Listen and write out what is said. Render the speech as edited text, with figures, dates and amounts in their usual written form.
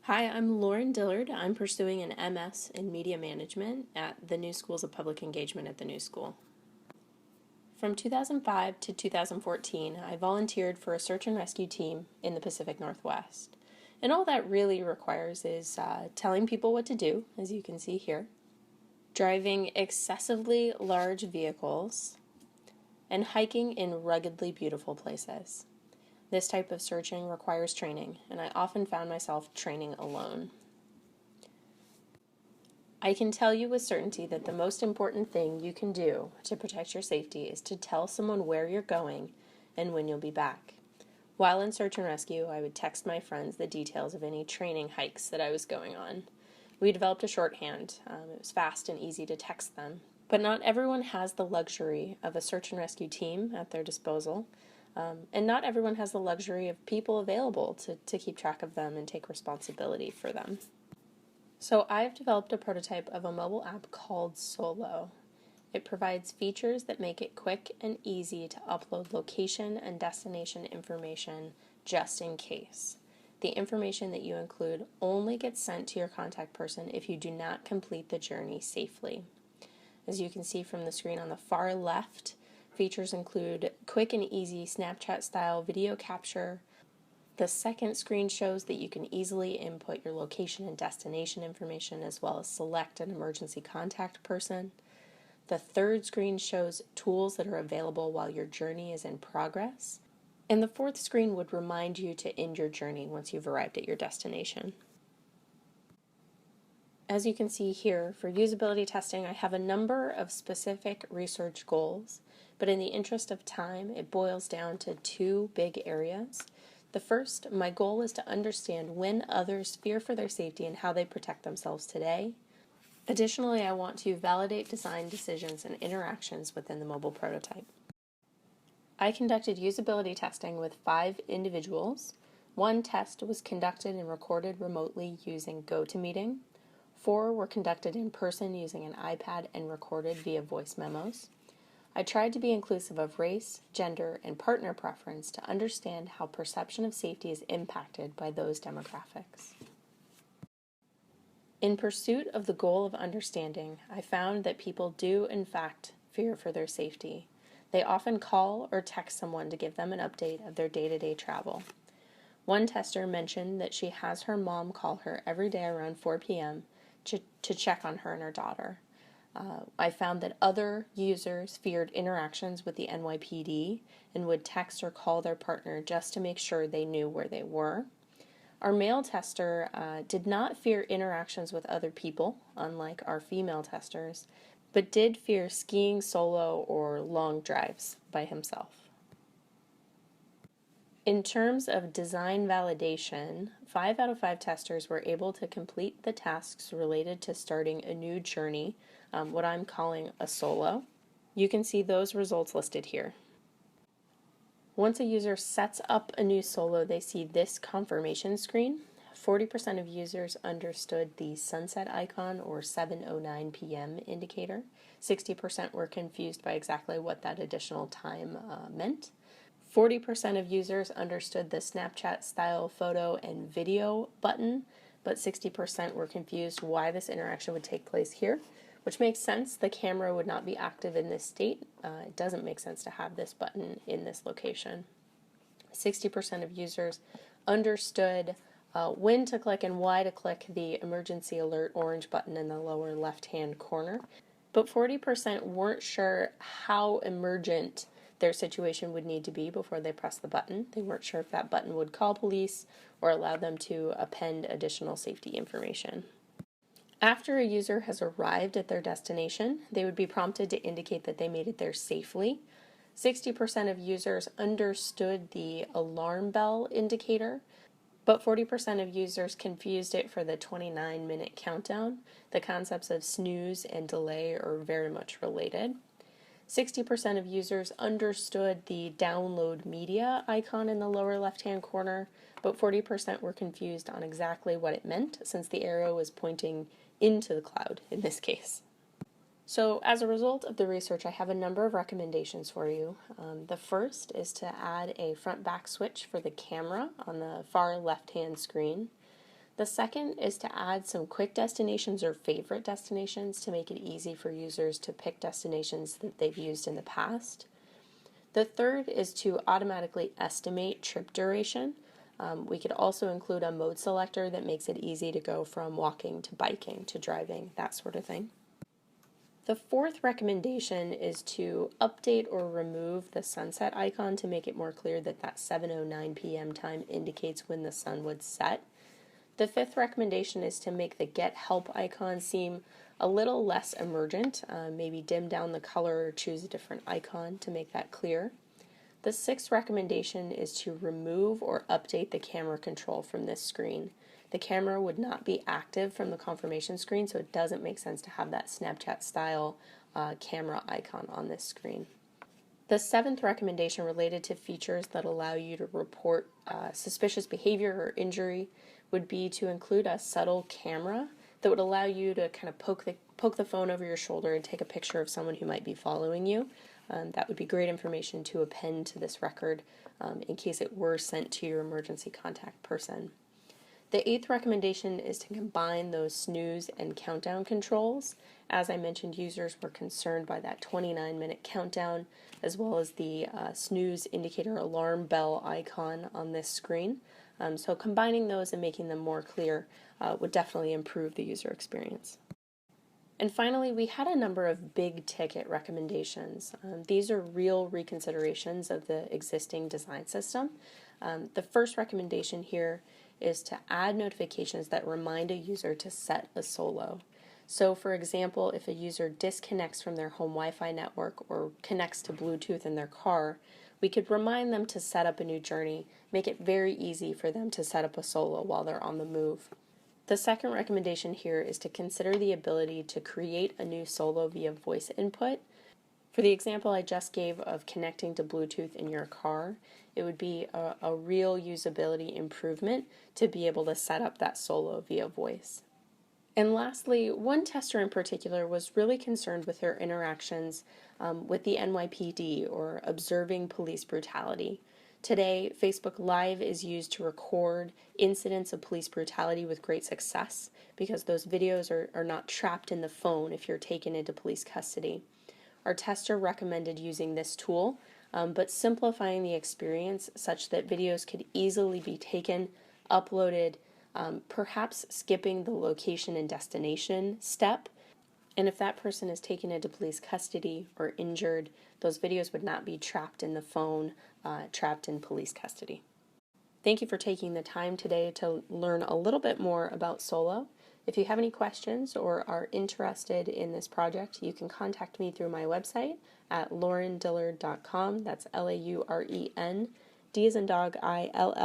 Hi, I'm Lauren Dillard. I'm pursuing an MS in Media Management at the New Schools of Public Engagement at the New School. From 2005 to 2014, I volunteered for a search and rescue team in the Pacific Northwest. And all that really requires is telling people what to do, as you can see here, driving excessively large vehicles, and hiking in ruggedly beautiful places. This type of searching requires training, and I often found myself training alone. I can tell you with certainty that the most important thing you can do to protect your safety is to tell someone where you're going and when you'll be back. While in search and rescue, I would text my friends the details of any training hikes that I was going on. We developed a shorthand. It was fast and easy to text them. But not everyone has the luxury of a search and rescue team at their disposal. And not everyone has the luxury of people available to keep track of them and take responsibility for them. So I've developed a prototype of a mobile app called Solo. It provides features that make it quick and easy to upload location and destination information just in case. The information that you include only gets sent to your contact person if you do not complete the journey safely. As you can see from the screen on the far left, features include quick and easy Snapchat-style video capture. The second screen shows that you can easily input your location and destination information as well as select an emergency contact person. The third screen shows tools that are available while your journey is in progress. And the fourth screen would remind you to end your journey once you've arrived at your destination. As you can see here, for usability testing, I have a number of specific research goals, but in the interest of time, it boils down to two big areas. The first, my goal is to understand when others fear for their safety and how they protect themselves today. Additionally, I want to validate design decisions and interactions within the mobile prototype. I conducted usability testing with 5 individuals. 1 test was conducted and recorded remotely using GoToMeeting. 4 were conducted in person using an iPad and recorded via voice memos. I tried to be inclusive of race, gender, and partner preference to understand how perception of safety is impacted by those demographics. In pursuit of the goal of understanding, I found that people do, in fact, fear for their safety. They often call or text someone to give them an update of their day-to-day travel. One tester mentioned that she has her mom call her every day around 4 p.m. to check on her and her daughter. I found that other users feared interactions with the NYPD and would text or call their partner just to make sure they knew where they were. Our male tester did not fear interactions with other people, unlike our female testers, but did fear skiing solo or long drives by himself. In terms of design validation, 5 out of 5 testers were able to complete the tasks related to starting a new journey, what I'm calling a solo. You can see those results listed here. Once a user sets up a new solo, they see this confirmation screen. 40% of users understood the sunset icon or 7:09 p.m. indicator. 60% were confused by exactly what that additional time meant. 40% of users understood the Snapchat style photo and video button, but 60% were confused why this interaction would take place here, which makes sense. The camera would not be active in this state. It doesn't make sense to have this button in this location. 60% of users understood when to click and why to click the emergency alert orange button in the lower left-hand corner, but 40% weren't sure how emergent their situation would need to be before they press the button. They weren't sure if that button would call police or allow them to append additional safety information. After a user has arrived at their destination, they would be prompted to indicate that they made it there safely. 60% of users understood the alarm bell indicator, but 40% of users confused it for the 29-minute countdown. The concepts of snooze and delay are very much related. 60% of users understood the download media icon in the lower left-hand corner, but 40% were confused on exactly what it meant since the arrow was pointing into the cloud in this case. So as a result of the research, I have a number of recommendations for you. The first is to add a front-back switch for the camera on the far left-hand screen. The second is to add some quick destinations or favorite destinations to make it easy for users to pick destinations that they've used in the past. The third is to automatically estimate trip duration. We could also include a mode selector that makes it easy to go from walking to biking to driving, that sort of thing. The fourth recommendation is to update or remove the sunset icon to make it more clear that that 7:09 p.m. time indicates when the sun would set. The fifth recommendation is to make the Get Help icon seem a little less emergent, maybe dim down the color or choose a different icon to make that clear. The sixth recommendation is to remove or update the camera control from this screen. The camera would not be active from the confirmation screen, so it doesn't make sense to have that Snapchat style camera icon on this screen. The seventh recommendation related to features that allow you to report suspicious behavior or injury would be to include a subtle camera that would allow you to kind of poke the phone over your shoulder and take a picture of someone who might be following you. That would be great information to append to this record in case it were sent to your emergency contact person. The eighth recommendation is to combine those snooze and countdown controls. As I mentioned, users were concerned by that 29-minute countdown, as well as the snooze indicator alarm bell icon on this screen. So combining those and making them more clear would definitely improve the user experience. And finally, we had a number of big ticket recommendations. These are real reconsiderations of the existing design system. The first recommendation here is to add notifications that remind a user to set a solo. So for example, if a user disconnects from their home Wi-Fi network or connects to Bluetooth in their car, we could remind them to set up a new journey, make it very easy for them to set up a solo while they're on the move. The second recommendation here is to consider the ability to create a new solo via voice input. For the example I just gave of connecting to Bluetooth in your car, it would be a real usability improvement to be able to set up that solo via voice. And lastly, one tester in particular was really concerned with their interactions with the NYPD or observing police brutality. Today, Facebook Live is used to record incidents of police brutality with great success because those videos are not trapped in the phone if you're taken into police custody. Our tester recommended using this tool, but simplifying the experience such that videos could easily be taken, uploaded, perhaps skipping the location and destination step. And if that person is taken into police custody or injured, those videos would not be trapped in the phone, trapped in police custody. Thank you for taking the time today to learn a little bit more about Solo. If you have any questions or are interested in this project, you can contact me through my website at laurendillard.com. That's Lauren, D as in dog, ILLARD.com.